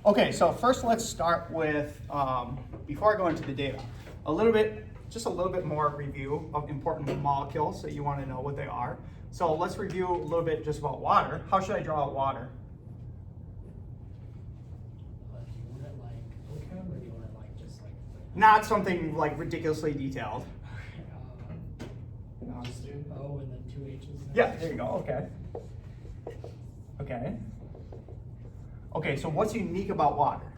Okay, so first let's start with, before I go into the data, just a little bit more review of important molecules that you want to know what they are. So let's review a little bit just about water. How should I draw out water? Do you want it like OChem or do you want it like just like? Not something like ridiculously detailed. Just O and then two H's. Yeah, there you go, okay. Okay. Okay, so what's unique about water?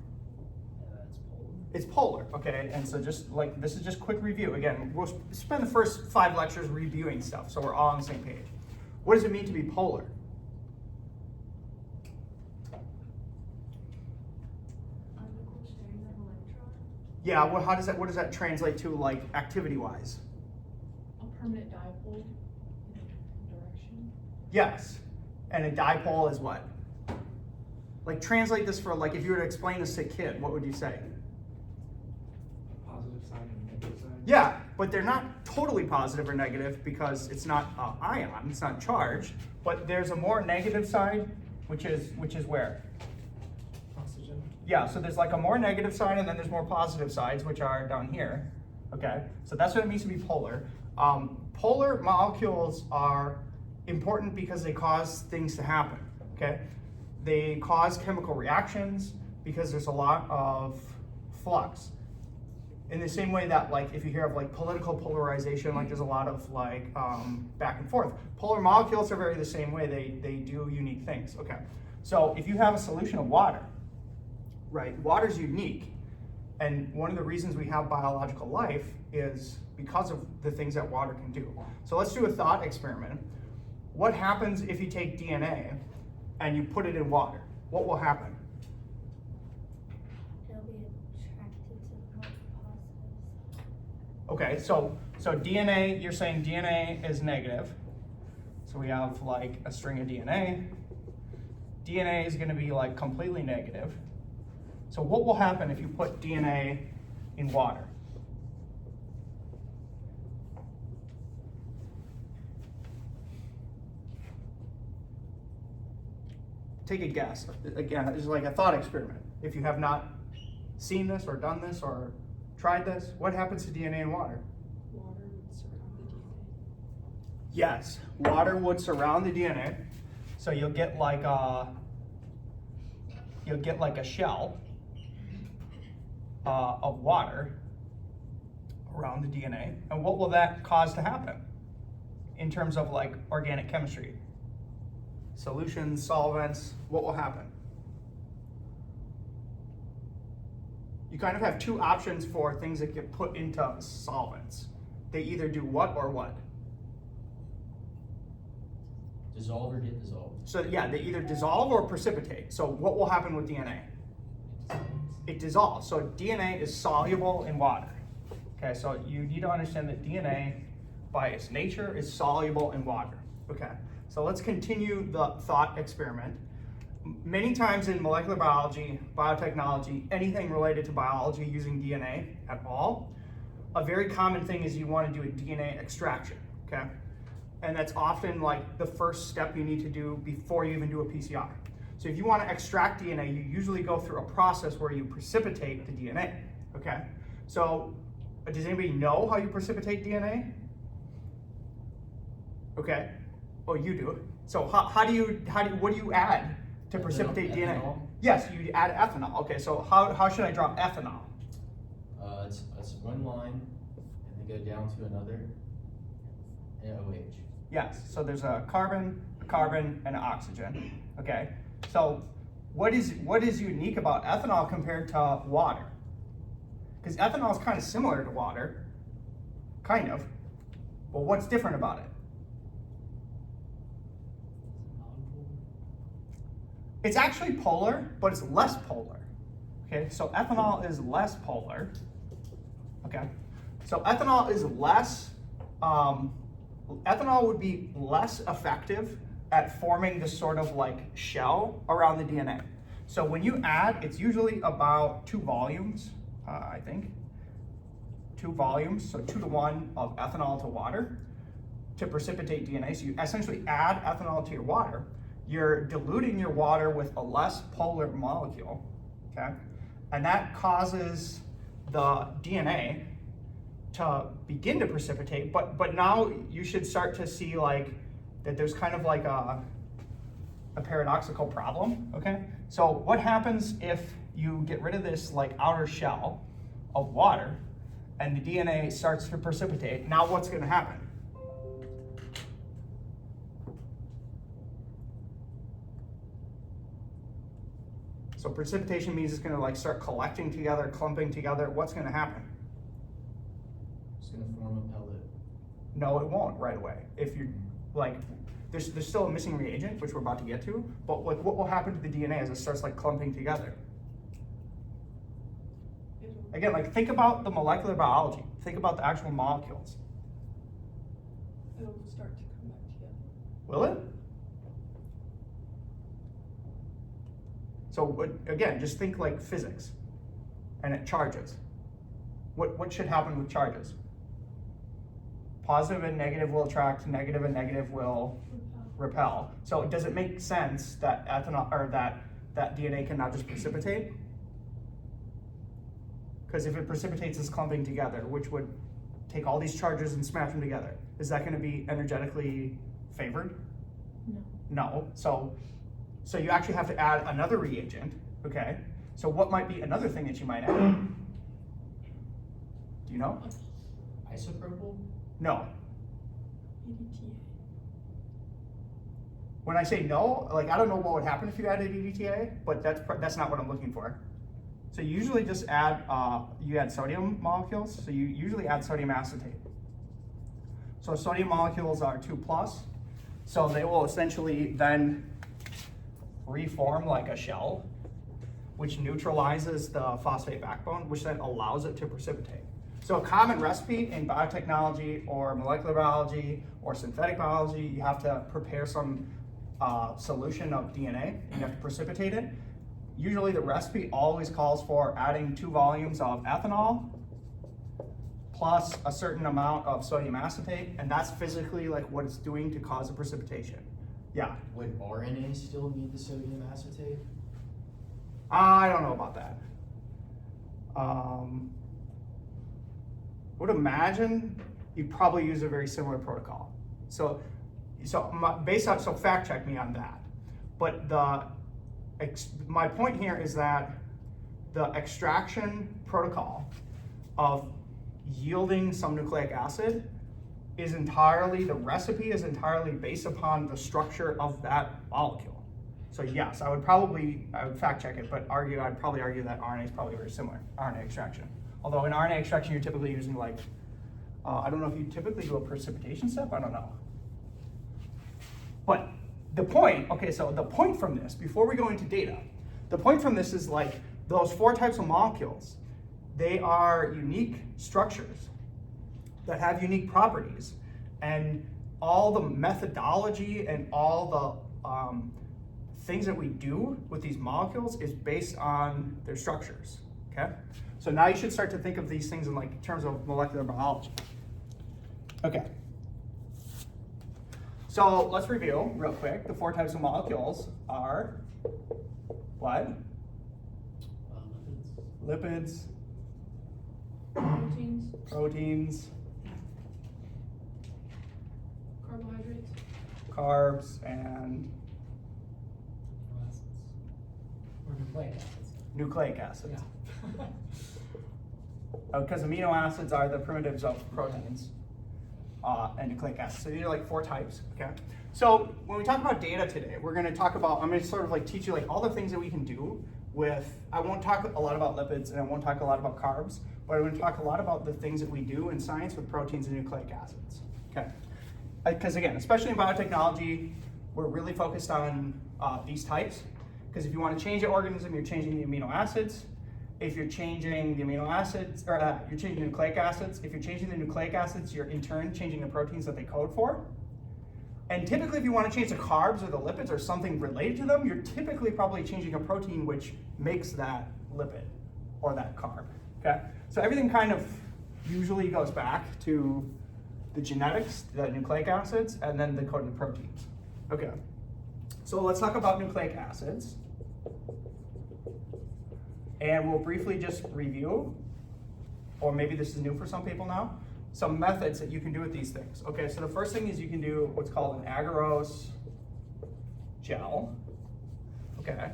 It's polar. It's polar, okay? And so just like, this is just quick review. Again, we'll spend the first 5 lectures reviewing stuff, so we're all on the same page. What does it mean to be polar? Unequal sharing of electrons. Yeah, well, what does that translate to, like, activity-wise? A permanent dipole in a direction. Yes, and a dipole is what? Like, translate this for, like, if you were to explain this to a kid, what would you say? Positive sign and negative sign. Yeah, but they're not totally positive or negative because it's not ion, it's not charged, but there's a more negative side, which is where? Oxygen. Yeah, so there's like a more negative side and then there's more positive sides, which are down here. Okay, so that's what it means to be polar. Polar molecules are important because they cause things to happen, okay? They cause chemical reactions because there's a lot of flux. In the same way that, like, if you hear of like political polarization, like there's a lot of like back and forth. Polar molecules are very the same way. They do unique things. Okay, so if you have a solution of water, right? Water's unique, and one of the reasons we have biological life is because of the things that water can do. So let's do a thought experiment. What happens if you take DNA and you put it in water? What will happen? It'll be attracted to the positives. Okay, so DNA, you're saying DNA is negative. So we have like a string of DNA. DNA is going to be like completely negative. So what will happen if you put DNA in water? Take a guess. Again, it's like a thought experiment. If you have not seen this or done this or tried this, what happens to DNA in water? Water would surround the DNA. Yes, water would surround the DNA. So you'll get like a shell of water around the DNA. And what will that cause to happen in terms of like organic chemistry? Solutions, solvents, what will happen? You kind of have 2 options for things that get put into solvents. They either do what or what? Dissolve or get dissolved. So yeah, they either dissolve or precipitate. So what will happen with DNA? It dissolves. So DNA is soluble in water. Okay, so you need to understand that DNA, by its nature, is soluble in water. Okay, so let's continue the thought experiment. Many times in molecular biology, biotechnology, anything related to biology using DNA at all, a very common thing is you want to do a DNA extraction, okay? And that's often like the first step you need to do before you even do a PCR. So if you want to extract DNA, you usually go through a process where you precipitate the DNA, okay? So does anybody know how you precipitate DNA? Okay, oh, you do. So what do you add to precipitate DNA? Ethanol? Yes, you add ethanol. Okay, so how should I draw ethanol? It's one line, and then go down to another, and OH. Yes, so there's a carbon, and an oxygen. Okay, so what is unique about ethanol compared to water? Because ethanol is kind of similar to water, kind of. But what's different about it? It's actually polar, but it's less polar. Okay, so ethanol is less polar. Okay, so ethanol is less, ethanol would be less effective at forming this sort of like shell around the DNA. So when you add, it's usually about 2 volumes, I think. 2 volumes, so 2 to 1 of ethanol to water to precipitate DNA. So you essentially add ethanol to your water. You're diluting your water with a less polar molecule, okay? And that causes the DNA to begin to precipitate, but now you should start to see like that there's kind of like a paradoxical problem, okay? So what happens if you get rid of this like outer shell of water and the DNA starts to precipitate? Now what's gonna happen? So precipitation means it's gonna like start collecting together, clumping together. What's gonna happen? It's gonna form a pellet. No, it won't right away. If you're like, there's still a missing reagent, which we're about to get to, but like what will happen to the DNA as it starts like clumping together? Again, like think about the molecular biology. Think about the actual molecules. It'll start to come back together. Will it? So again, just think like physics, and it charges. What should happen with charges? Positive and negative will attract, negative and negative will repel. So does it make sense that ethanol or that DNA can now just precipitate? Because if it precipitates as clumping together, which would take all these charges and smash them together, is that going to be energetically favored? No. So you actually have to add another reagent, okay? So what might be another thing that you might add? Do you know? Isopropyl? No. EDTA. When I say no, like I don't know what would happen if you added EDTA, but that's not what I'm looking for. So you usually just add, you add sodium molecules, so you usually add sodium acetate. So sodium molecules are 2+, so they will essentially then reform like a shell, which neutralizes the phosphate backbone, which then allows it to precipitate. So a common recipe in biotechnology or molecular biology or synthetic biology, you have to prepare some solution of DNA and you have to precipitate it. Usually the recipe always calls for adding 2 volumes of ethanol plus a certain amount of sodium acetate, and that's physically like what it's doing to cause a precipitation. Yeah. Would RNA still need the sodium acetate? I don't know about that. Would imagine you'd probably use a very similar protocol. So fact check me on that. But my point here is that the extraction protocol of yielding some nucleic acid is entirely, the recipe is entirely based upon the structure of that molecule. So yes, I would fact check it, but I'd probably argue that RNA is probably very similar, RNA extraction. Although in RNA extraction, you're typically using like, I don't know if you typically do a precipitation step, I don't know. But the point, okay, so the point from this, before we go into data, the point from this is like those 4 types of molecules, they are unique structures that have unique properties, and all the methodology and all the things that we do with these molecules is based on their structures, okay? So now you should start to think of these things in like terms of molecular biology. Okay. So let's review real quick. The 4 types of molecules are what? Lipids, proteins, Carbohydrates. carbs, and Acids. Or nucleic acids. nucleic acids. Yeah. Because amino acids are the primitives of proteins, and nucleic acids. So these are like 4 types, okay? So when we talk about data today, we're gonna talk about, I'm gonna sort of like teach you like all the things that we can do with, I won't talk a lot about lipids and I won't talk a lot about carbs, but I'm gonna talk a lot about the things that we do in science with proteins and nucleic acids, okay? Because again, especially in biotechnology, we're really focused on these types, because if you want to change the organism, you're changing the amino acids. If you're changing the amino acids, or you're changing the nucleic acids. If you're changing the nucleic acids, you're in turn changing the proteins that they code for. And typically if you want to change the carbs or the lipids or something related to them, you're typically probably changing a protein which makes that lipid or that carb, okay? So everything kind of usually goes back to the genetics, the nucleic acids, and then the coded proteins. Okay, so let's talk about nucleic acids. and we'll briefly just review, or maybe this is new for some people now, some methods that you can do with these things. Okay, so the first thing is you can do what's called an agarose gel. Okay,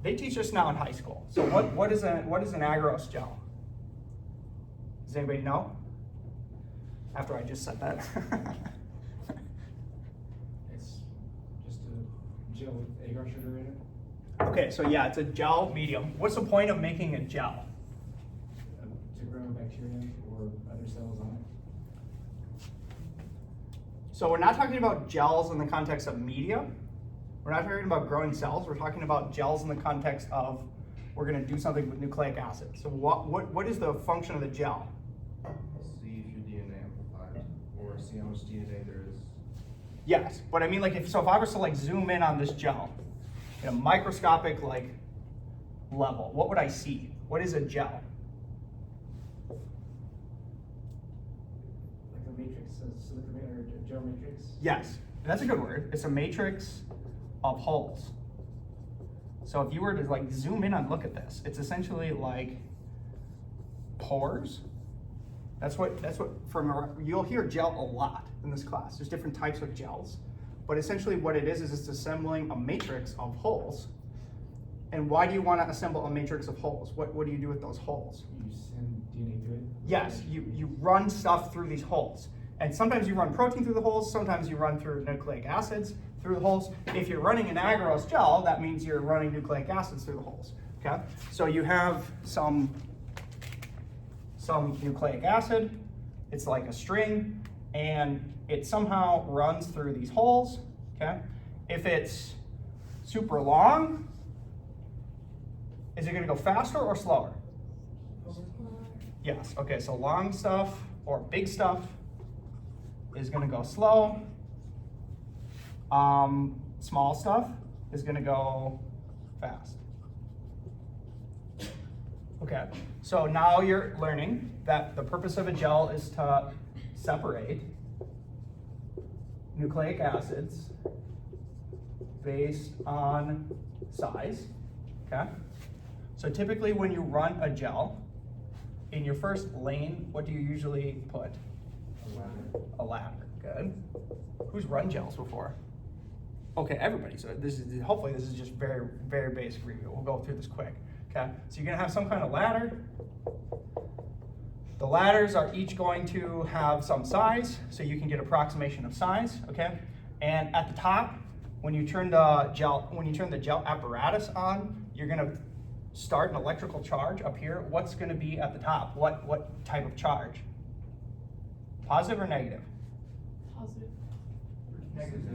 they teach us now in high school. So what is an agarose gel? Does anybody know? After I just said that. It's just a gel with agar sugar in it. Okay, so yeah, it's a gel medium. What's the point of making a gel? To grow bacteria or other cells on it. So we're not talking about gels in the context of media. We're not talking about growing cells. We're talking about gels in the context of we're going to do something with nucleic acid. So what is the function of the gel? See if your DNA amplifies, or see how much DNA there is. Yes, but I mean, like, if I was to like zoom in on this gel in a microscopic like level, what would I see? What is a gel? Like a matrix, a silicon or a gel matrix. Yes, that's a good word. It's a matrix of holes. So if you were to like zoom in and look at this, it's essentially like pores. That's what you'll hear gel a lot in this class. There's different types of gels, but essentially what it is it's assembling a matrix of holes. And why do you want to assemble a matrix of holes? What do you do with those holes? You send DNA through it. Yes, you run stuff through these holes. And sometimes you run protein through the holes, sometimes you run through nucleic acids through the holes. If you're running an agarose gel, that means you're running nucleic acids through the holes, okay? So you have some nucleic acid, it's like a string, and it somehow runs through these holes, okay? If it's super long, is it gonna go faster or slower? Yes, okay, so long stuff or big stuff is gonna go slow. Small stuff is gonna go fast. Okay, so now you're learning that the purpose of a gel is to separate nucleic acids based on size, okay? So typically when you run a gel, in your first lane, what do you usually put? A ladder. A ladder, good. Who's run gels before? Okay, everybody, so hopefully this is just very, very basic review. We'll go through this quick, okay? So you're gonna have some kind of ladder. The ladders are each going to have some size, so you can get approximation of size, okay? And at the top, when you turn the gel apparatus on, you're gonna start an electrical charge up here. What's gonna be at the top? What type of charge? Positive or negative? Positive.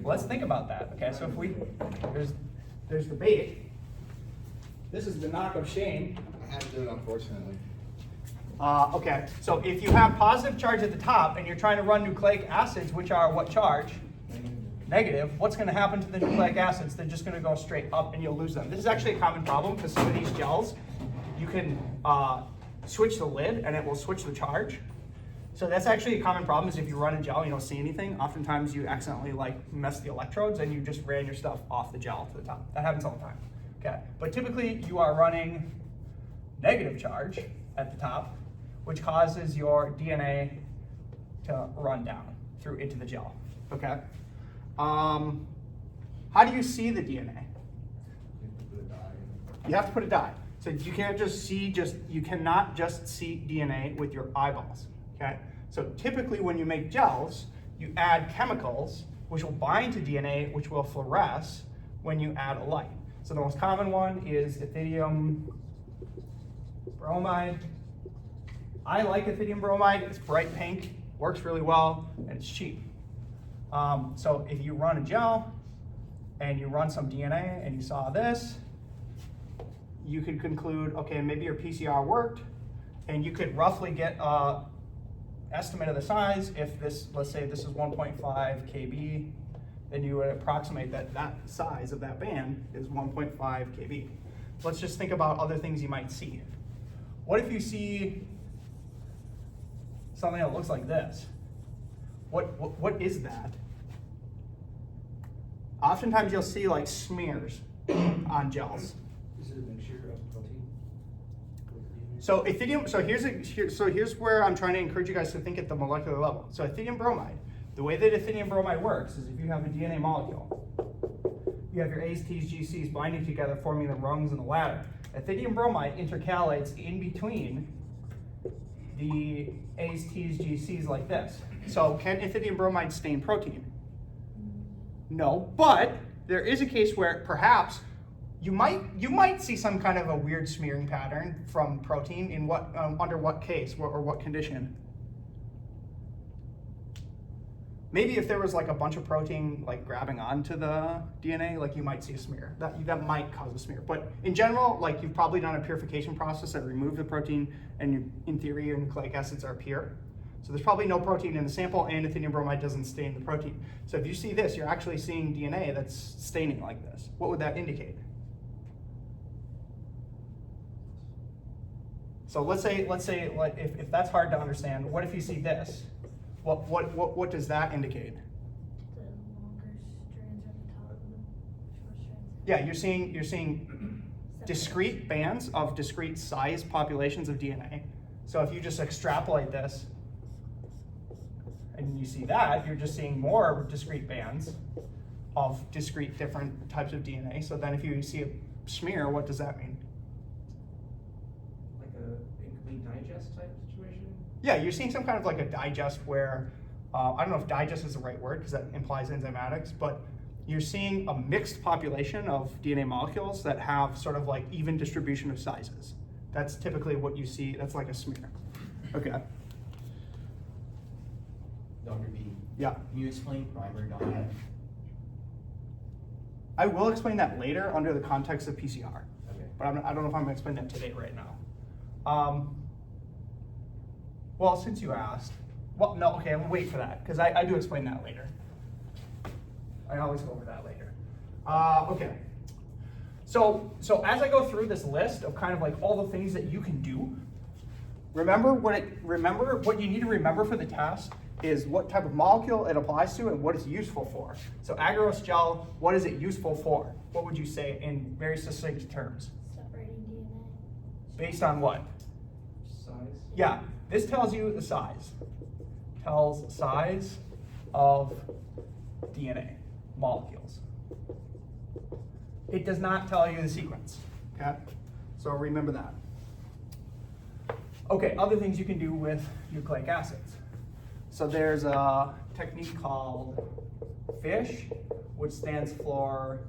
Let's think about that. Okay, so if there's debate. This is the knock of shame. I had to do it, unfortunately. Okay, so if you have positive charge at the top and you're trying to run nucleic acids, which are what charge? Negative. What's going to happen to the nucleic acids? They're just going to go straight up and you'll lose them. This is actually a common problem because some of these gels, you can switch the lid and it will switch the charge. So that's actually a common problem is if you run a gel, you don't see anything. Oftentimes you accidentally like mess the electrodes and you just ran your stuff off the gel to the top. That happens all the time. Okay, but typically you are running negative charge at the top, which causes your DNA to run down through into the gel. Okay. How do you see the DNA? You have to put a dye. So you can't just see you cannot just see DNA with your eyeballs. Okay. So typically when you make gels, you add chemicals which will bind to DNA, which will fluoresce when you add a light. So the most common one is ethidium bromide. I like ethidium bromide. It's bright pink, works really well, and it's cheap. So if you run a gel and you run some DNA and you saw this, you could conclude, okay, maybe your PCR worked, and you could roughly get an estimate of the size. If this, let's say this is 1.5 kb, then you would approximate that size of that band is 1.5 kb. Let's just think about other things you might see. What if you see something that looks like this? What is that? Oftentimes you'll see like smears on gels. Is it a mixture of protein? So here's where I'm trying to encourage you guys to think at the molecular level. So ethidium bromide, the way that ethidium bromide works is if you have a DNA molecule, you have your A's, T's, G's, C's binding together, forming the rungs in the ladder. Ethidium bromide intercalates in between the A's, T's, G's, C's like this. So can ethidium bromide stain protein? No, but there is a case where perhaps you might see some kind of a weird smearing pattern from protein in what under what case or what condition. Maybe if there was like a bunch of protein like grabbing onto the DNA, like you might see a smear. That might cause a smear. But in general, like you've probably done a purification process that removed the protein, and in theory your nucleic acids are pure. So there's probably no protein in the sample, and ethidium bromide doesn't stain the protein. So if you see this, you're actually seeing DNA that's staining like this. What would that indicate? So let's say like if that's hard to understand, what if you see this? What does that indicate? The longer strands are the top of the short strands. Yeah, you're seeing discrete bands of discrete size populations of DNA. So if you just extrapolate this and you see that, you're just seeing more discrete bands of discrete different types of DNA. So then if you see a smear, what does that mean? Like a incomplete digest type situation? Yeah, you're seeing some kind of like a digest where, I don't know if digest is the right word because that implies enzymatics, but you're seeing a mixed population of DNA molecules that have sort of like even distribution of sizes. That's typically what you see, that's like a smear. Okay. Dr. B, Yeah. can you explain primer dye? I will explain that later under the context of PCR, Okay. but I don't know if I'm gonna explain that today right now. Well, since you asked, well, no, okay, I'm gonna wait for that, because I do explain that later. I always go over that later. Okay. So as I go through this list of kind of like all the things that you can do, remember what you need to remember for the test is what type of molecule it applies to and what it's useful for. So agarose gel, what is it useful for? What would you say in very succinct terms? Separating DNA. Based on what? Size? Yeah, this tells you the size. Tells size of DNA molecules. It does not tell you the sequence, okay? So remember that. Okay, other things you can do with nucleic acids. So there's a technique called F.I.S.H, which stands for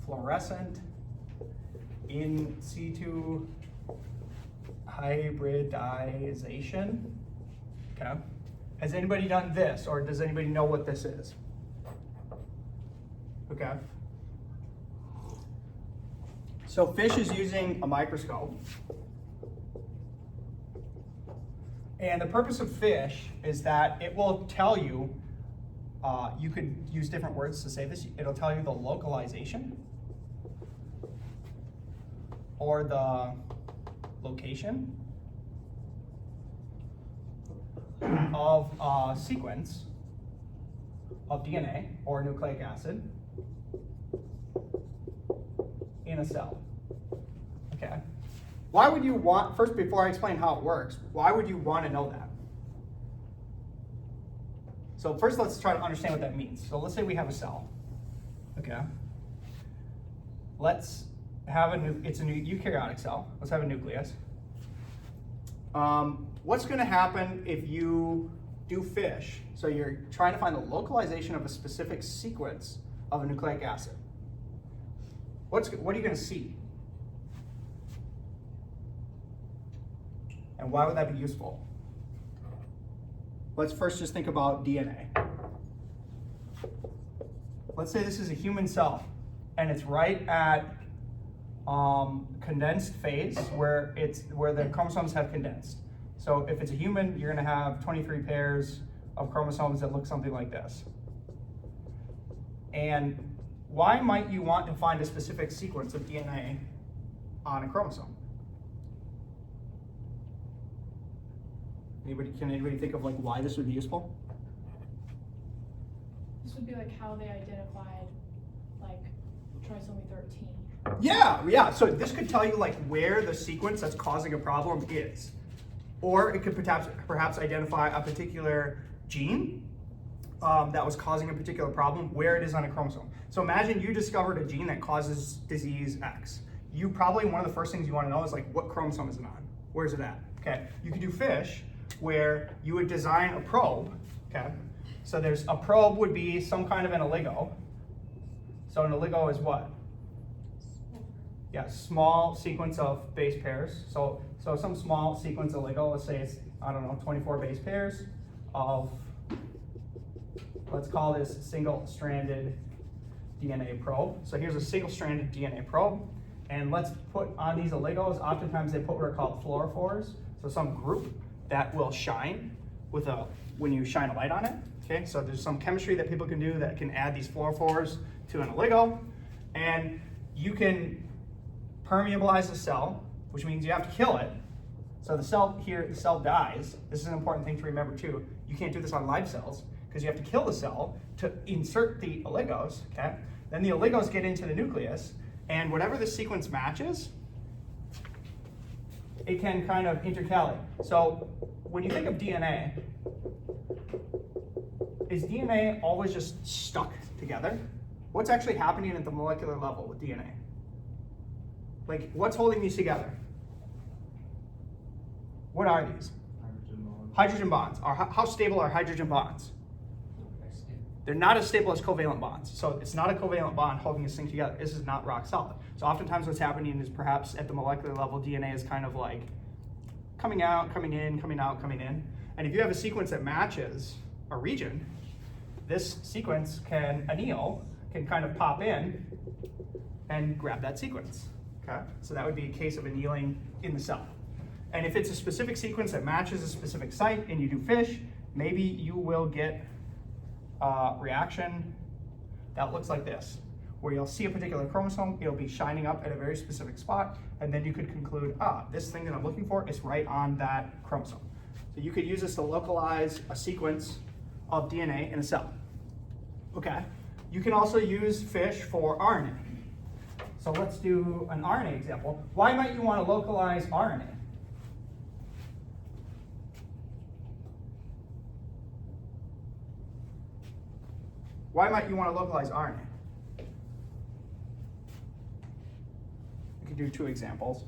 fluorescent in situ hybridization. Okay. Has anybody done this, or does anybody know what this is? Okay. So F.I.S.H is using a microscope. And the purpose of F.I.S.H is that it will tell you, you could use different words to say this, it'll tell you the localization or the location of a sequence of DNA or nucleic acid in a cell. Okay. Why would you want, first before I explain how it works, why would you want to know that? So first let's try to understand what that means. So let's say we have a cell, okay? Let's have it's a eukaryotic cell. Let's have a nucleus. What's gonna happen if you do F.I.S.H? So you're trying to find the localization of a specific sequence of a nucleic acid. What are you gonna see? And why would that be useful? Let's first just think about DNA. Let's say this is a human cell, and it's right at condensed phase where the chromosomes have condensed. So if it's a human, you're gonna have 23 pairs of chromosomes that look something like this. And why might you want to find a specific sequence of DNA on a chromosome? Can anybody think of like why this would be useful? This would be like how they identified like trisomy 13. Yeah. So this could tell you like where the sequence that's causing a problem is. Or it could perhaps identify a particular gene that was causing a particular problem, where it is on a chromosome. So imagine you discovered a gene that causes disease X. You probably, one of the first things you want to know is like, what chromosome is it on? Where is it at? Okay. You could do F.I.S.H, where you would design a probe. Okay. So there's a probe would be some kind of an oligo. So an oligo is what? Yeah, small sequence of base pairs. So some small sequence oligo, let's say it's, I don't know, 24 base pairs of, let's call this single-stranded DNA probe. So here's a single-stranded DNA probe. And let's put on these oligos, oftentimes they put what are called fluorophores. So some group that will shine with when you shine a light on it. Okay, so there's some chemistry that people can do that can add these fluorophores to an oligo. And you can permeabilize the cell, which means you have to kill it. So the cell here, the cell dies. This is an important thing to remember too. You can't do this on live cells because you have to kill the cell to insert the oligos, okay? Then the oligos get into the nucleus, and whatever the sequence matches, it can kind of intercalate. So when you think of DNA, is DNA always just stuck together? What's actually happening at the molecular level with DNA? Like, what's holding these together? What are these? Hydrogen bonds. Hydrogen bonds. How stable are hydrogen bonds? They're not as stable as covalent bonds. So it's not a covalent bond holding this thing together. This is not rock solid. So oftentimes what's happening is perhaps at the molecular level, DNA is kind of like coming out, coming in, coming out, coming in. And if you have a sequence that matches a region, this sequence anneal can kind of pop in and grab that sequence. Okay? So that would be a case of annealing in the cell. And if it's a specific sequence that matches a specific site and you do F.I.S.H, maybe you will get a reaction that looks like this, where you'll see a particular chromosome, it'll be shining up at a very specific spot, and then you could conclude, this thing that I'm looking for is right on that chromosome. So you could use this to localize a sequence of DNA in a cell. Okay. You can also use F.I.S.H for RNA. So let's do an RNA example. Why might you want to localize RNA? Why might you want to localize RNA? We could do two examples.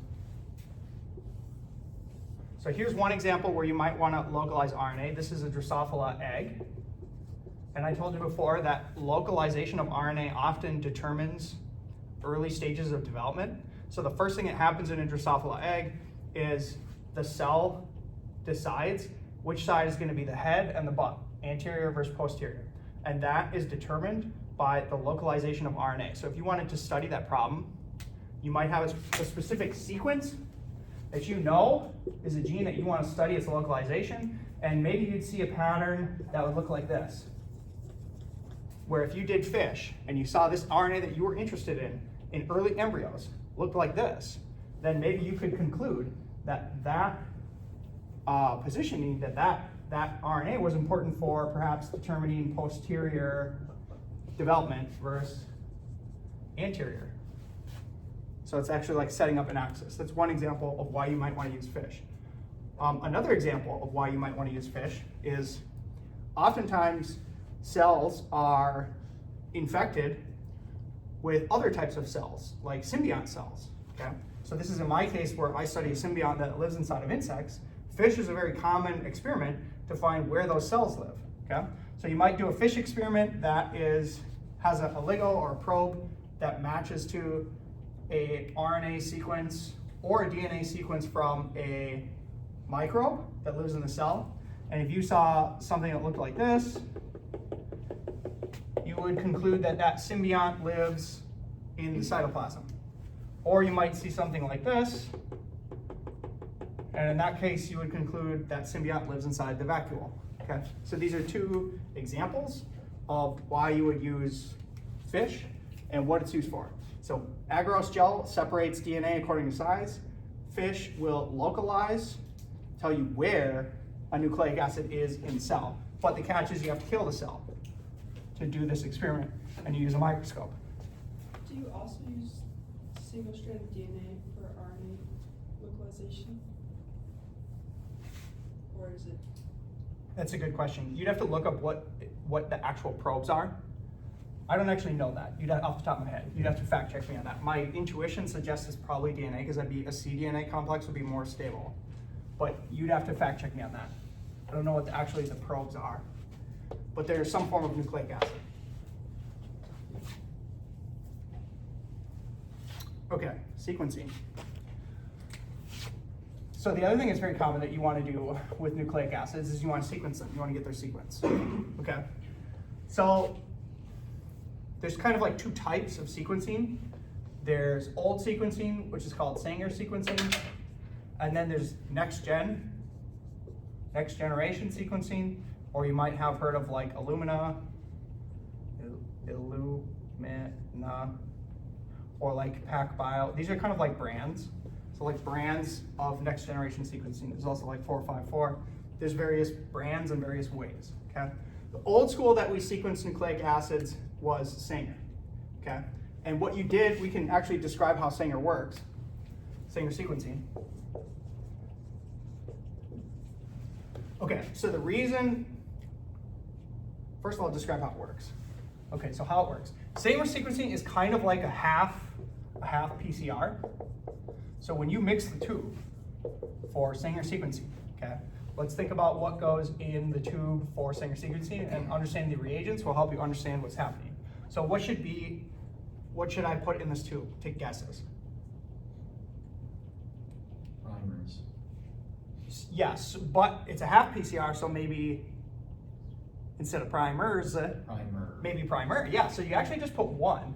So here's one example where you might want to localize RNA. This is a Drosophila egg. And I told you before that localization of RNA often determines early stages of development. So the first thing that happens in a Drosophila egg is the cell decides which side is going to be the head and the butt, anterior versus posterior. And that is determined by the localization of RNA. So if you wanted to study that problem, you might have a specific sequence that you know is a gene that you want to study its localization, and maybe you'd see a pattern that would look like this, where if you did F.I.S.H and you saw this RNA that you were interested in early embryos looked like this, then maybe you could conclude that positioning, that RNA was important for perhaps determining posterior development versus anterior. So it's actually like setting up an axis. That's one example of why you might want to use F.I.S.H. Another example of why you might want to use F.I.S.H is oftentimes cells are infected with other types of cells, like symbiont cells. Okay? So this is in my case where I study a symbiont that lives inside of insects. F.I.S.H is a very common experiment to find where those cells live. Okay? So you might do a F.I.S.H experiment that has a oligo or a probe that matches to a RNA sequence or a DNA sequence from a microbe that lives in the cell. And if you saw something that looked like this, you would conclude that that symbiont lives in the cytoplasm. Or you might see something like this, and in that case, you would conclude that symbiont lives inside the vacuole. Okay? So these are two examples of why you would use F.I.S.H and what it's used for. So Agarose gel separates DNA according to size. F.I.S.H will localize, tell you where a nucleic acid is in the cell. But the catch is you have to kill the cell to do this experiment, and you use a microscope. Do you also use single-stranded DNA for RNA localization? Or is it? That's a good question. You'd have to look up what the actual probes are. I don't actually know that. You'd have, off the top of my head. You'd have to fact check me on that. My intuition suggests it's probably DNA because that'd be a cDNA complex would be more stable. But you'd have to fact check me on that. I don't know what actually the probes are, but there's some form of nucleic acid. Okay, sequencing. So the other thing that's very common that you want to do with nucleic acids is you want to sequence them. You want to get their sequence. Okay. So there's kind of like two types of sequencing. There's old sequencing, which is called Sanger sequencing, and then there's next generation sequencing, or you might have heard of like Illumina, or like PacBio. These are kind of like brands. So like brands of next generation sequencing. There's also like 454. There's various brands and various ways, okay? The old school that we sequenced nucleic acids was Sanger, okay? And what you did, we can actually describe how Sanger works, Sanger sequencing. Okay, so the reason, first of all, I'll describe how it works. Okay, so how it works. Sanger sequencing is kind of like a half PCR. So when you mix the tube for Sanger sequencing, okay, let's think about what goes in the tube for Sanger sequencing, and understanding the reagents will help you understand what's happening. So what should I put in this tube? Take guesses. Primers. Yes, but it's a half PCR, so maybe instead of primers, Primer. maybe primer. Yeah, so you actually just put one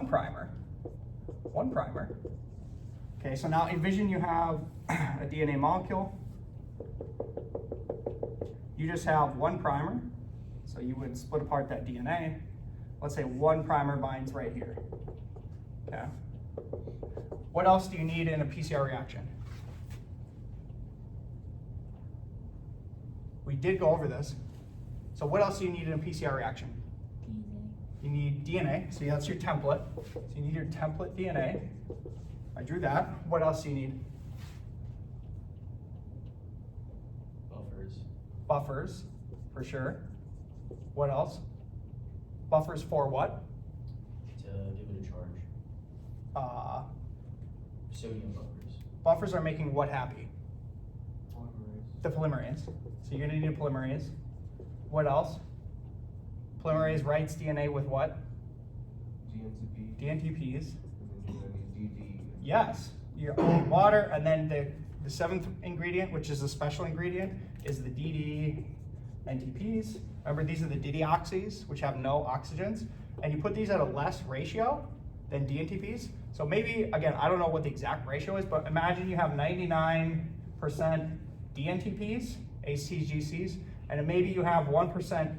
primer. Okay, so now envision you have a DNA molecule. You just have one primer. So you would split apart that DNA. Let's say one primer binds right here. Okay. What else do you need in a PCR reaction? We did go over this. So what else do you need in a PCR reaction? DNA. You need DNA, so that's your template. So you need your template DNA. I drew that. What else do you need? Buffers. Buffers, for sure. What else? Buffers for what? To give it a charge. Sodium buffers. Buffers are making what happy? Polymerase. The polymerase. So you're gonna need a polymerase. What else? Polymerase writes DNA with what? GNTP. DNTPs. And then you're gonna need DD. Yes, you need water, and then the seventh ingredient, which is a special ingredient, is the DD-NTPs. Remember, these are the dideoxys, which have no oxygens, and you put these at a less ratio than DNTPs. So maybe, again, I don't know what the exact ratio is, but imagine you have 99% DNTPs, ACGCs, and then maybe you have 1%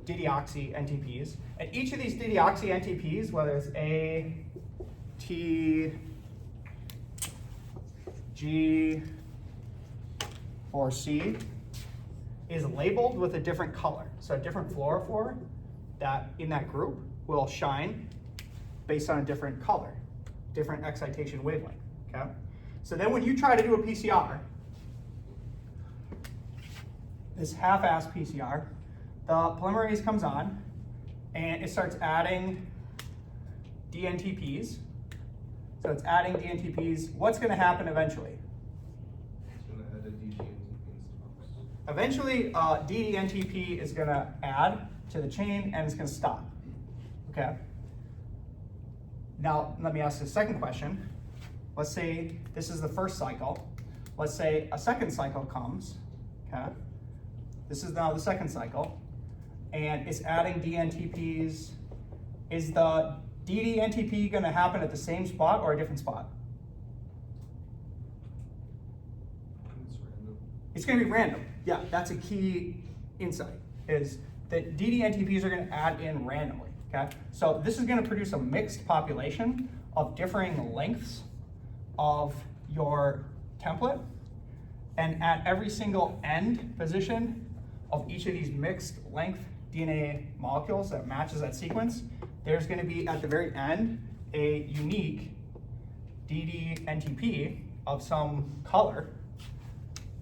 dideoxy NTPs. And each of these dideoxy NTPs, whether it's A, T, G, or C, is labeled with a different color. So a different fluorophore that in that group will shine based on a different color, different excitation wavelength, okay? So then when you try to do a PCR, this half-ass PCR, the polymerase comes on and it starts adding DNTPs. So it's adding DNTPs. What's gonna happen eventually? It's gonna add a DD-NTP in stocks. Eventually, DDNTP is gonna add to the chain and it's gonna stop, okay? Now, let me ask the second question. Let's say this is the first cycle. Let's say a second cycle comes, okay? This is now the second cycle, and it's adding DNTPs. Is the DDNTP gonna happen at the same spot or a different spot? It's random. It's gonna be random. Yeah, that's a key insight, is that DDNTPs are gonna add in randomly, okay? So this is gonna produce a mixed population of differing lengths of your template, and at every single end position of each of these mixed length DNA molecules that matches that sequence, there's gonna be at the very end a unique dd-NTP of some color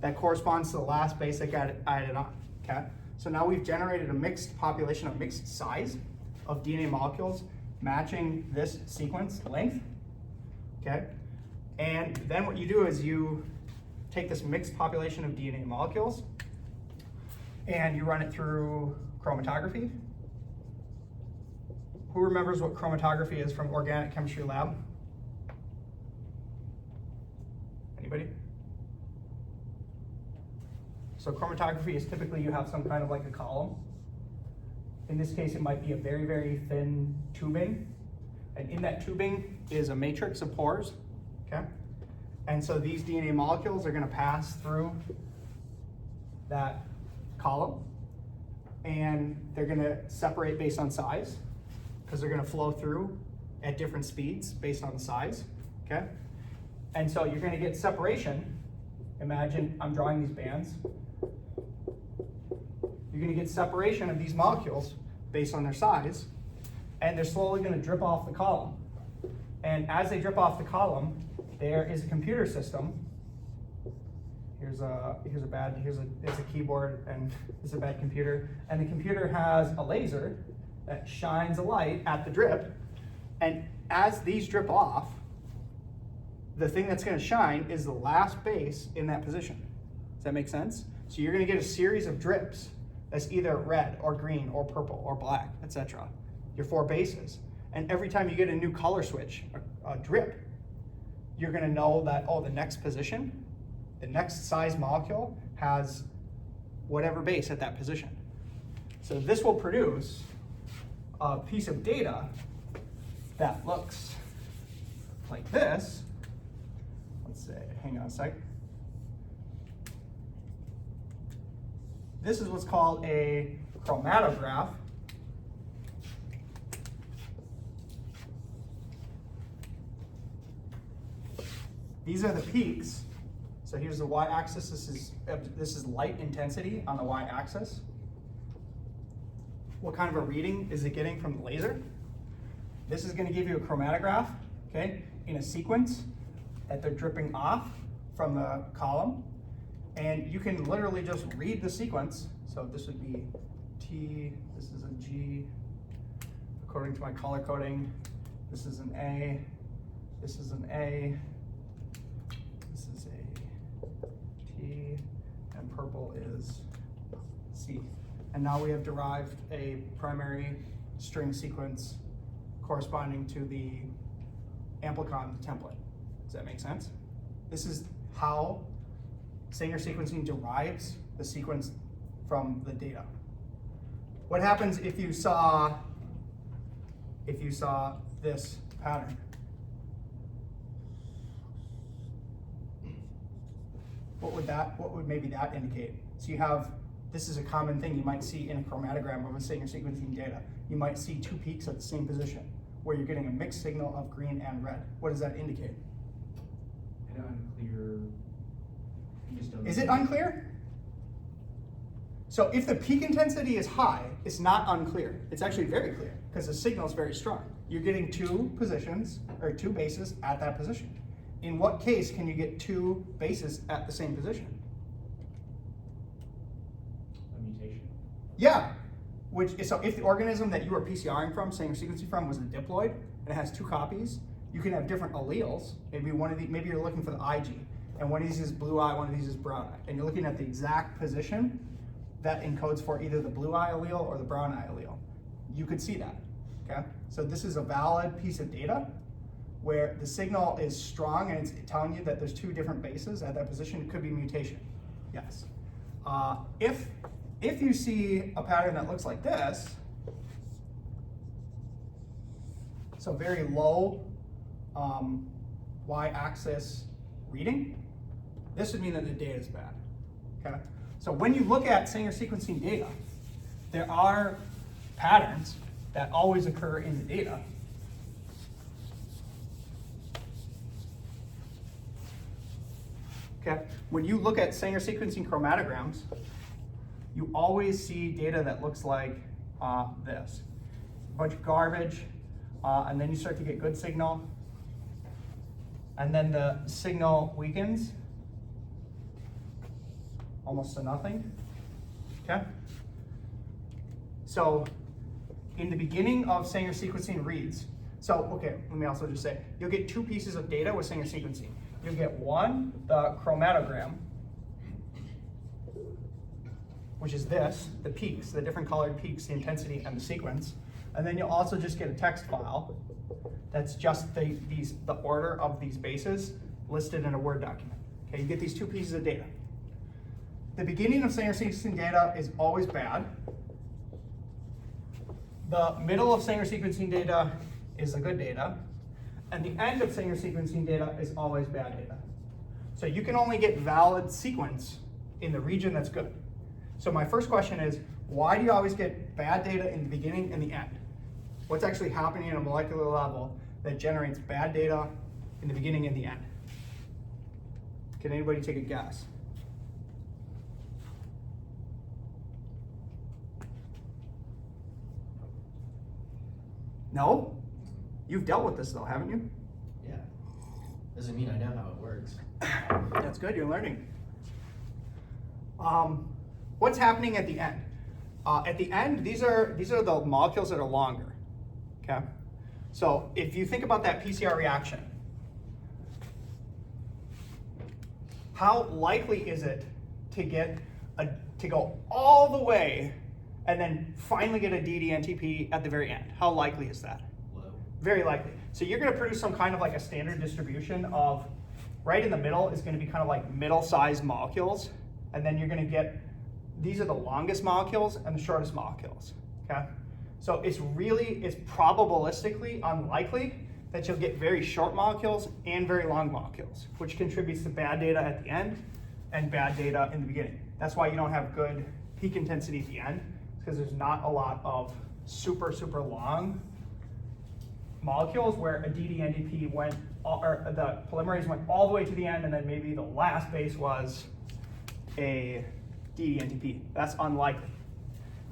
that corresponds to the last base that got added on, okay? So now we've generated a mixed population, a mixed size of DNA molecules matching this sequence length, okay? And then what you do is you take this mixed population of DNA molecules and you run it through chromatography. Who remembers what chromatography is from organic chemistry lab? Anybody? So chromatography is typically you have some kind of like a column. In this case, it might be a very, very thin tubing. And in that tubing is a matrix of pores, okay? And so these DNA molecules are gonna pass through that column and they're gonna separate based on size because they're gonna flow through at different speeds based on the size, okay? And so you're gonna get separation. Imagine I'm drawing these bands. You're gonna get separation of these molecules based on their size, and they're slowly gonna drip off the column. And as they drip off the column, there is a computer system. It's a keyboard and it's a bad computer. And the computer has a laser that shines a light at the drip. And as these drip off, the thing that's gonna shine is the last base in that position. Does that make sense? So you're gonna get a series of drips that's either red or green or purple or black, etc. Your 4 bases. And every time you get a new color switch, a drip, you're gonna know that, oh, the next position, the next size molecule has whatever base at that position. So this will produce a piece of data that looks like this. Let's say, hang on a sec. This is what's called a chromatograph. These are the peaks. So here's the y-axis. This is light intensity on the y-axis. What kind of a reading is it getting from the laser? This is going to give you a chromatograph, okay, in a sequence that they're dripping off from the column. And you can literally just read the sequence. So this would be T, this is a G, according to my color coding. This is an A, this is an A, this is a T, and purple is C. And now we have derived a primary string sequence corresponding to the amplicon template. Does that make sense? This is how Sanger sequencing derives the sequence from the data. What happens if you saw this pattern? What would maybe that indicate? So you have, this is a common thing you might see in a chromatogram of a Sanger sequencing data. You might see 2 peaks at the same position where you're getting a mixed signal of green and red. What does that indicate? An unclear. Is it unclear? So if the peak intensity is high, it's not unclear. It's actually very clear because the signal is very strong. You're getting 2 positions or 2 bases at that position. In what case can you get 2 bases at the same position? A mutation. Yeah. So if the organism that you are PCRing from, Sanger sequencing from, was a diploid and it has 2 copies, you can have different alleles. Maybe you're looking for the IG. And one of these is blue eye, one of these is brown eye. And you're looking at the exact position that encodes for either the blue eye allele or the brown eye allele. You could see that, okay? So this is a valid piece of data where the signal is strong and it's telling you that there's 2 different bases at that position. It could be mutation, yes. If you see a pattern that looks like this, so very low y-axis reading, this would mean that the data is bad, okay? So when you look at Sanger sequencing data, there are patterns that always occur in the data. Okay, when you look at Sanger sequencing chromatograms, you always see data that looks like this. A bunch of garbage, and then you start to get good signal, and then the signal weakens almost to nothing, okay? So in the beginning of Sanger sequencing reads, so okay, let me also just say, you'll get two pieces of data with Sanger sequencing. You'll get one, the chromatogram, which is this, the peaks, the different colored peaks, the intensity, and the sequence. And then you'll also just get a text file that's just the order of these bases listed in a Word document. Okay, you get these two pieces of data. The beginning of Sanger sequencing data is always bad. The middle of Sanger sequencing data is the good data. And the end of Sanger sequencing data is always bad data. So you can only get valid sequence in the region that's good. So my first question is, why do you always get bad data in the beginning and the end? What's actually happening at a molecular level that generates bad data in the beginning and the end? Can anybody take a guess? No? You've dealt with this though, haven't you? Yeah. Doesn't mean I know how it works. That's good, you're learning. What's happening at the end? At the end, these are the molecules that are longer, okay? So if you think about that PCR reaction, how likely is it to go all the way and then finally get a DDNTP at the very end? How likely is that? Low. Very likely. So you're going to produce some kind of like a standard distribution of, right in the middle is going to be kind of like middle-sized molecules, and then you're going to get, these are the longest molecules and the shortest molecules, okay? So it's probabilistically unlikely that you'll get very short molecules and very long molecules, which contributes to bad data at the end and bad data in the beginning. That's why you don't have good peak intensity at the end, because there's not a lot of super, super long molecules where a DDNTP went, or the polymerase went all the way to the end, and then maybe the last base was a DDNTP. That's unlikely.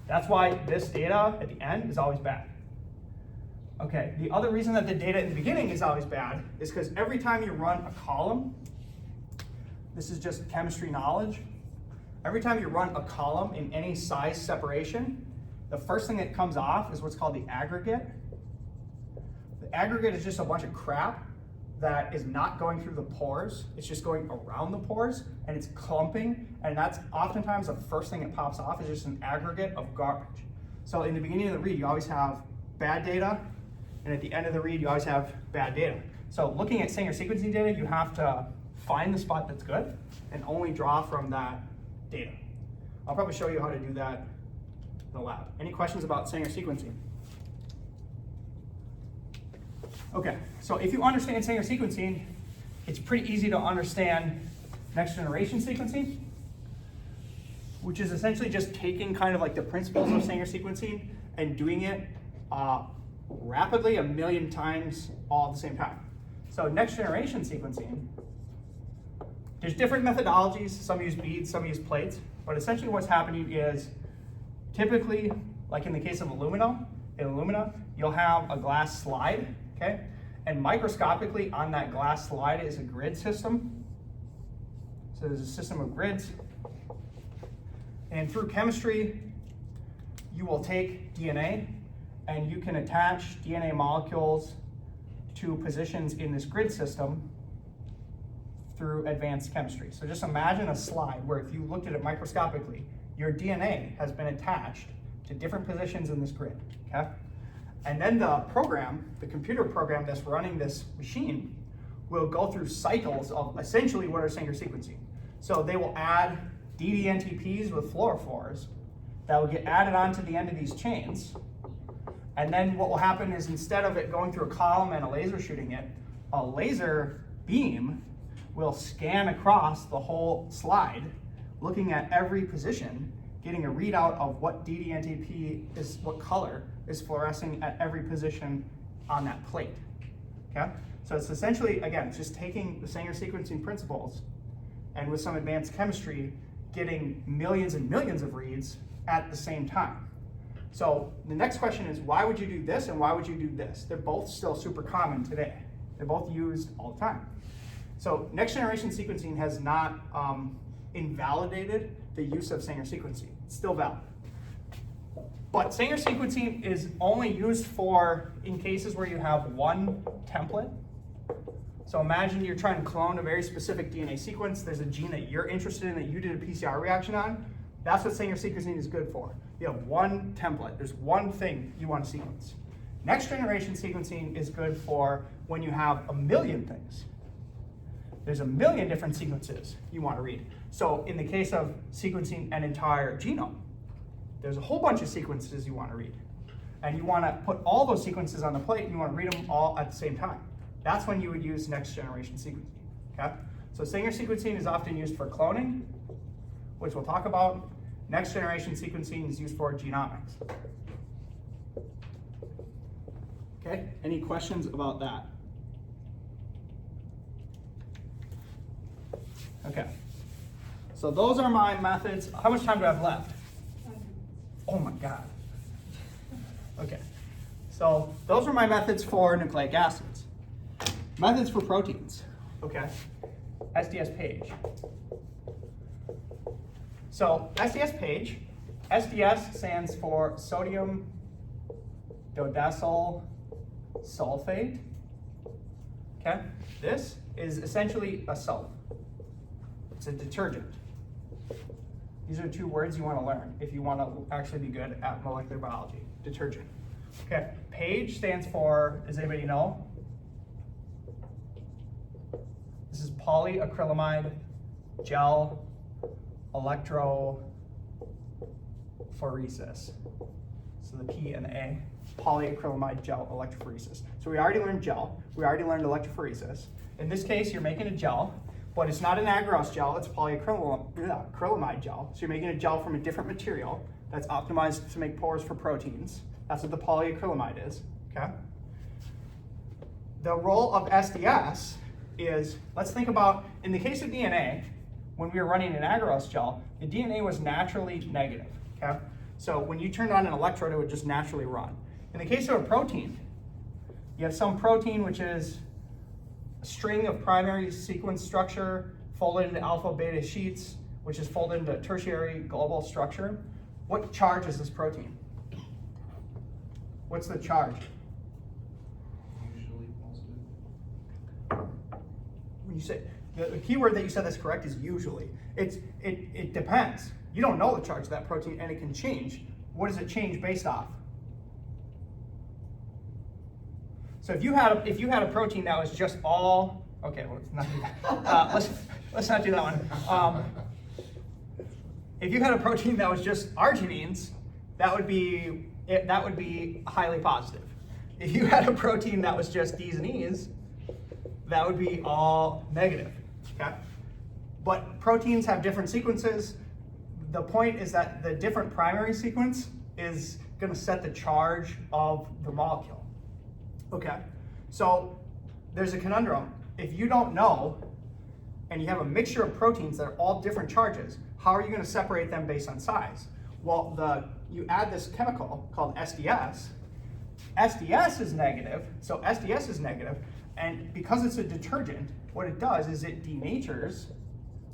That's why this data at the end is always bad. Okay, the other reason that the data in the beginning is always bad is because every time you run a column, this is just chemistry knowledge, every time you run a column in any size separation, the first thing that comes off is what's called the aggregate. The aggregate is just a bunch of crap that is not going through the pores, it's just going around the pores, and it's clumping, and that's oftentimes the first thing that pops off is just an aggregate of garbage. So in the beginning of the read, you always have bad data, and at the end of the read, you always have bad data. So looking at Sanger sequencing data, you have to find the spot that's good and only draw from that data. I'll probably show you how to do that in the lab. Any questions about Sanger sequencing? Okay, so if you understand Sanger sequencing, it's pretty easy to understand next generation sequencing, which is essentially just taking kind of like the principles of Sanger sequencing and doing it rapidly 1,000,000 times all at the same time. So next generation sequencing, there's different methodologies. Some use beads, some use plates, but essentially what's happening is typically, like in the case of Illumina, you'll have a glass slide, okay? And microscopically on that glass slide is a grid system. So there's a system of grids. And through chemistry, you will take DNA and you can attach DNA molecules to positions in this grid system through advanced chemistry. So just imagine a slide where if you looked at it microscopically, your DNA has been attached to different positions in this grid, okay? And then the program, the computer program that's running this machine, will go through cycles of essentially what are Sanger sequencing. So they will add DDNTPs with fluorophores that will get added onto the end of these chains. And then what will happen is instead of it going through a column and a laser shooting it, a laser beam will scan across the whole slide, looking at every position, getting a readout of what DDNTP is, what color is fluorescing at every position on that plate, okay? So it's essentially, again, just taking the Sanger sequencing principles and with some advanced chemistry, getting millions and millions of reads at the same time. So the next question is, why would you do this and why would you do this? They're both still super common today. They're both used all the time. So next generation sequencing has not invalidated the use of Sanger sequencing. It's still valid. But Sanger sequencing is only used for in cases where you have one template. So imagine you're trying to clone a very specific DNA sequence. There's a gene that you're interested in that you did a PCR reaction on. That's what Sanger sequencing is good for. You have one template. There's one thing you want to sequence. Next generation sequencing is good for when you have a million things. There's a million different sequences you want to read. So in the case of sequencing an entire genome, there's a whole bunch of sequences you want to read. And you want to put all those sequences on the plate and you want to read them all at the same time. That's when you would use next generation sequencing, okay? So Sanger sequencing is often used for cloning, which we'll talk about. Next generation sequencing is used for genomics. Okay, any questions about that? Okay, so those are my methods. How much time do I have left? Oh my God. Okay, so those are my methods for nucleic acids. Methods for proteins, okay? SDS-Page. So SDS-Page, SDS stands for sodium dodecyl sulfate, okay? This is essentially a soap. It's a detergent. These are two words you want to learn if you want to actually be good at molecular biology. Detergent. Okay, Page stands for, does anybody know? This is polyacrylamide gel electrophoresis. So the P and the A, polyacrylamide gel electrophoresis. So we already learned gel, we already learned electrophoresis. In this case, you're making a gel, but it's not an agarose gel, it's polyacrylamide gel. So you're making a gel from a different material that's optimized to make pores for proteins. That's what the polyacrylamide is, okay? The role of SDS is, let's think about, in the case of DNA, when we were running an agarose gel, the DNA was naturally negative, okay? So when you turned on an electrode, it would just naturally run. In the case of a protein, you have some protein which is a string of primary sequence structure folded into alpha beta sheets, which is folded into tertiary global structure. What charge is this protein? What's the charge? Usually positive. When you say, the key word that you said that's correct is usually. It depends. You don't know the charge of that protein and it can change. What does it change based off? So if you had a protein that was just all, okay, well, let's not do that. Let's not do that one. If you had a protein that was just arginines, that would be highly positive. If you had a protein that was just D's and E's, that would be all negative, okay? But proteins have different sequences. The point is that the different primary sequence is gonna set the charge of the molecule, okay? So there's a conundrum. If you don't know, and you have a mixture of proteins that are all different charges, how are you gonna separate them based on size? Well, you add this chemical called SDS. SDS is negative, so SDS is negative, and because it's a detergent, what it does is it denatures,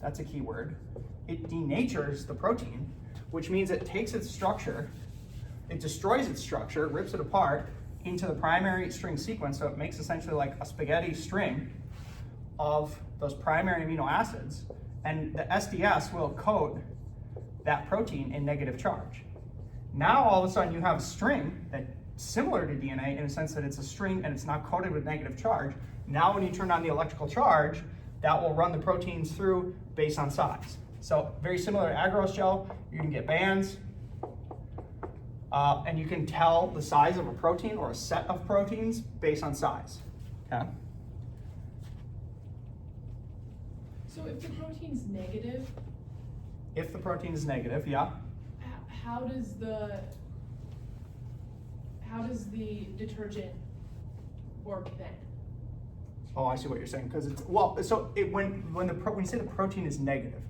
that's a key word, it denatures the protein, which means it takes its structure, it destroys its structure, rips it apart into the primary string sequence, so it makes essentially like a spaghetti string of those primary amino acids, and the SDS will coat that protein in negative charge. Now all of a sudden you have a string that's similar to DNA in the sense that it's a string and it's not coated with negative charge. Now when you turn on the electrical charge, that will run the proteins through based on size. So very similar to agarose gel, you can get bands, and you can tell the size of a protein or a set of proteins based on size, okay? So if the protein's negative, If the protein is negative, yeah. how does the detergent work then? Oh, I see what you're saying. Because it's, well, so when you say the protein is negative,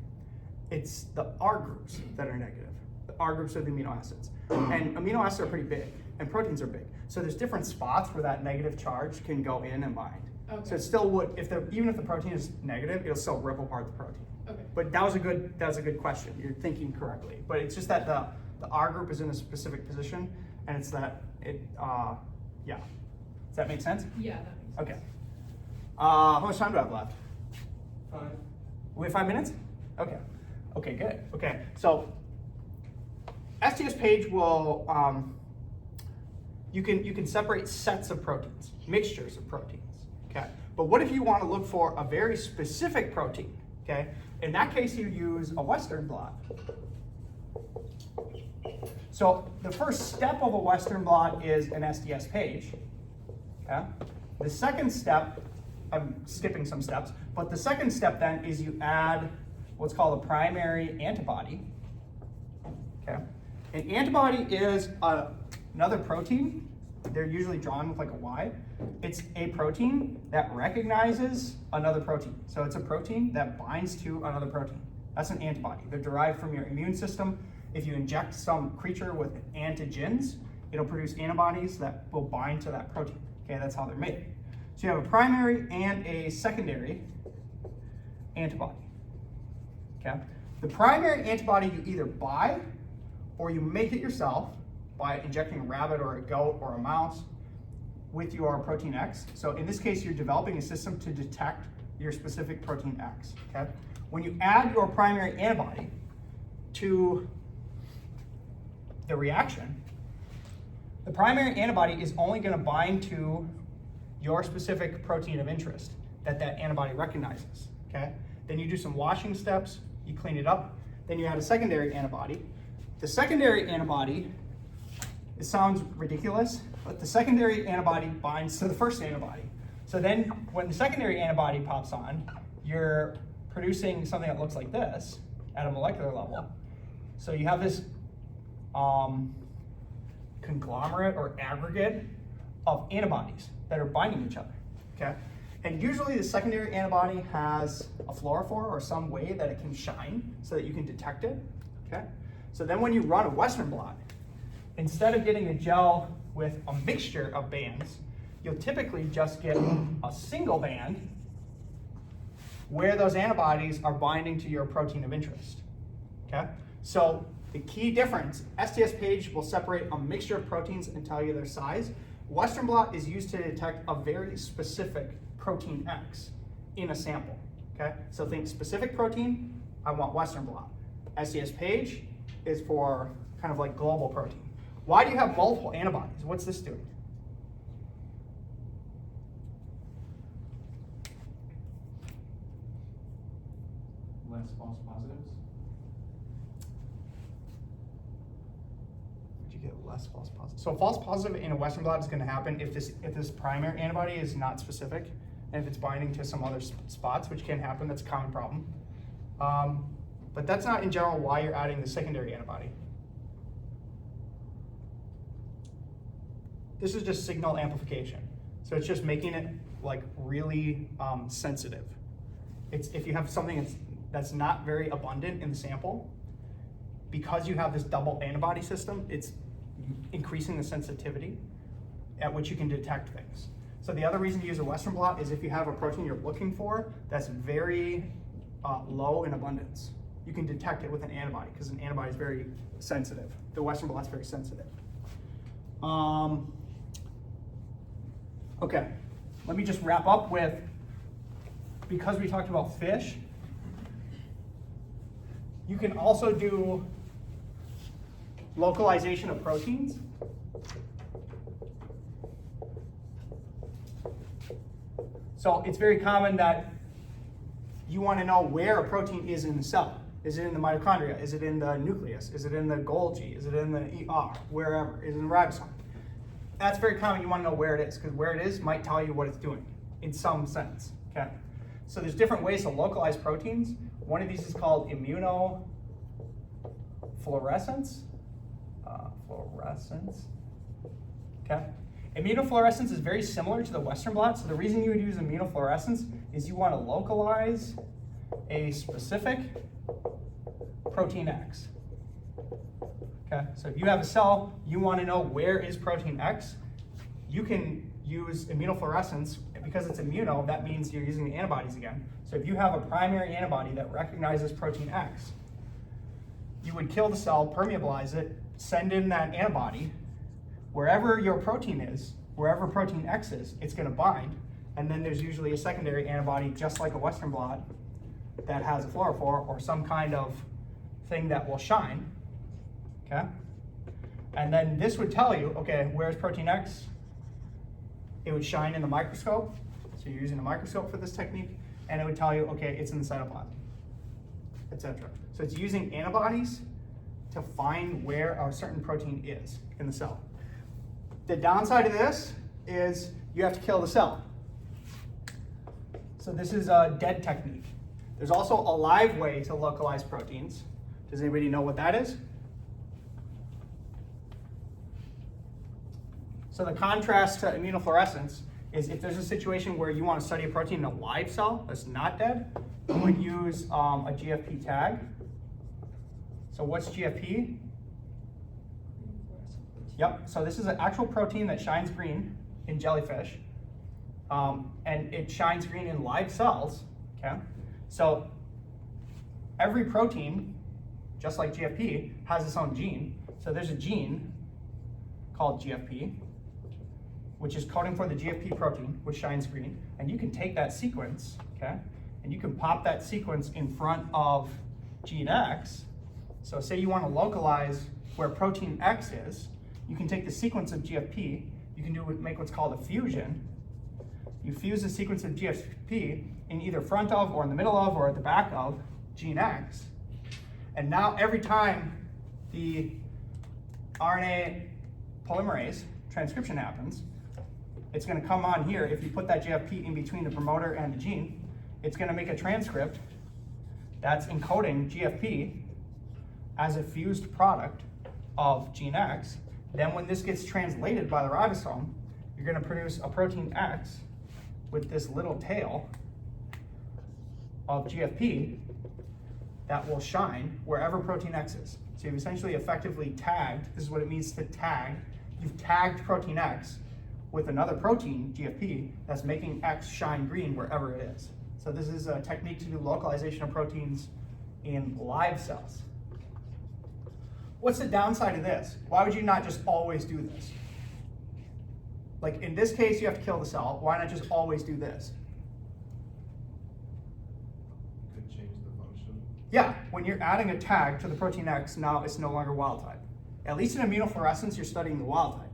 it's the R groups that are negative. The R groups are the amino acids. And amino acids are pretty big, and proteins are big. So there's different spots where that negative charge can go in and bind. Okay. So it still would, even if the protein is negative, it'll still rip apart the protein. Okay. But that was a good question. You're thinking correctly. But it's just that the R group is in a specific position, and it's that yeah. Does that make sense? Yeah, that makes sense. Okay. How much time do I have left? 5. We have 5 minutes? Okay. Okay, good. Okay, so SDS-Page will you can separate sets of proteins, mixtures of proteins. Okay. But what if you want to look for a very specific protein? Okay. In that case, you use a Western blot. So the first step of a Western blot is an SDS-Page. Okay. The second step, I'm skipping some steps, but the second step then is you add what's called a primary antibody. Okay. An antibody is another protein. They're usually drawn with like a Y. It's a protein that recognizes another protein. So it's a protein that binds to another protein. That's an antibody. They're derived from your immune system. If you inject some creature with antigens, it'll produce antibodies that will bind to that protein. Okay, that's how they're made. So you have a primary and a secondary antibody. Okay? The primary antibody you either buy or you make it yourself by injecting a rabbit or a goat or a mouse with your protein X. So in this case, you're developing a system to detect your specific protein X. Okay? When you add your primary antibody to the reaction, the primary antibody is only going to bind to your specific protein of interest that antibody recognizes. Okay? Then you do some washing steps, you clean it up, then you add a secondary antibody. The secondary antibody, it sounds ridiculous, but the secondary antibody binds to the first antibody. So then when the secondary antibody pops on, you're producing something that looks like this at a molecular level. So you have this conglomerate or aggregate of antibodies that are binding each other, okay? And usually the secondary antibody has a fluorophore or some way that it can shine so that you can detect it, okay? So then when you run a Western blot, instead of getting a gel with a mixture of bands, you'll typically just get a single band where those antibodies are binding to your protein of interest, okay? So the key difference, SDS-Page will separate a mixture of proteins and tell you their size. Western blot is used to detect a very specific protein X in a sample, okay? So think specific protein, I want Western blot. SDS-Page is for kind of like global protein. Why do you have multiple antibodies? What's this doing? Less false positives. Would you get less false positives? So a false positive in a Western blot is going to happen if this primary antibody is not specific, and if it's binding to some other spots, which can happen. That's a common problem. But that's not in general why you're adding the secondary antibody. This is just signal amplification. So it's just making it like really sensitive. It's if you have something that's not very abundant in the sample, because you have this double antibody system, it's increasing the sensitivity at which you can detect things. So the other reason to use a Western blot is if you have a protein you're looking for that's very low in abundance. You can detect it with an antibody because an antibody is very sensitive. The Western blot's very sensitive. Okay, let me just wrap up with, because we talked about F.I.S.H, you can also do localization of proteins. So it's very common that you want to know where a protein is in the cell. Is it in the mitochondria? Is it in the nucleus? Is it in the Golgi? Is it in the ER? Wherever? Is it in the ribosome? That's very common. You want to know where it is, because where it is might tell you what it's doing in some sense. Okay. So there's different ways to localize proteins. One of these is called immunofluorescence. Okay. Immunofluorescence is very similar to the Western blot. So the reason you would use immunofluorescence is you want to localize a specific protein X. Okay, so if you have a cell, you want to know where is protein X, you can use immunofluorescence. Because it's immuno, that means you're using the antibodies again. So if you have a primary antibody that recognizes protein X, you would kill the cell, permeabilize it, send in that antibody. Wherever your protein is, wherever protein X is, it's going to bind. And then there's usually a secondary antibody, just like a Western blot, that has a fluorophore or some kind of thing that will shine. Okay? And then this would tell you, okay, where's protein X? It would shine in the microscope. So you're using a microscope for this technique. And it would tell you, okay, it's in the cytoplasm, etc. So it's using antibodies to find where a certain protein is in the cell. The downside of this is you have to kill the cell. So this is a dead technique. There's also a live way to localize proteins. Does anybody know what that is? So the contrast to immunofluorescence is if there's a situation where you want to study a protein in a live cell that's not dead, you would use a GFP tag. So what's GFP? Yep, so this is an actual protein that shines green in jellyfish, and it shines green in live cells, okay? So every protein, just like GFP, has its own gene. So there's a gene called GFP, which is coding for the GFP protein, which shines green, and you can take that sequence, okay, and you can pop that sequence in front of gene X. So say you want to localize where protein X is, you can take the sequence of GFP, you can make what's called a fusion. You fuse the sequence of GFP in either front of, or in the middle of, or at the back of gene X. And now every time the RNA polymerase transcription happens, it's going to come on here. If you put that GFP in between the promoter and the gene, it's going to make a transcript that's encoding GFP as a fused product of gene X. Then when this gets translated by the ribosome, you're going to produce a protein X with this little tail of GFP that will shine wherever protein X is. So you've essentially effectively tagged, this is what it means to tag, you've tagged protein X with another protein, GFP, that's making X shine green wherever it is. So this is a technique to do localization of proteins in live cells. What's the downside of this? Why would you not just always do this? Like in this case, you have to kill the cell. Why not just always do this? Could change the function. Yeah, when you're adding a tag to the protein X, now it's no longer wild type. At least in immunofluorescence, you're studying the wild type,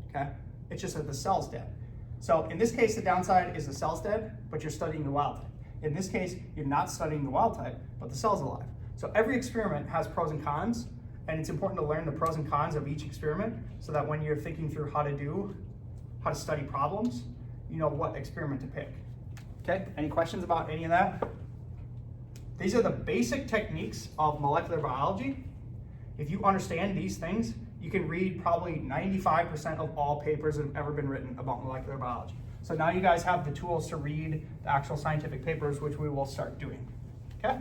okay? It's just that the cell's dead. So in this case, the downside is the cell's dead, but you're studying the wild type. In this case, you're not studying the wild type, but the cell's alive. So every experiment has pros and cons, and it's important to learn the pros and cons of each experiment so that when you're thinking through how to study problems, you know what experiment to pick. Okay, any questions about any of that? These are the basic techniques of molecular biology. If you understand these things, you can read probably 95% of all papers that have ever been written about molecular biology. So now you guys have the tools to read the actual scientific papers, which we will start doing, okay?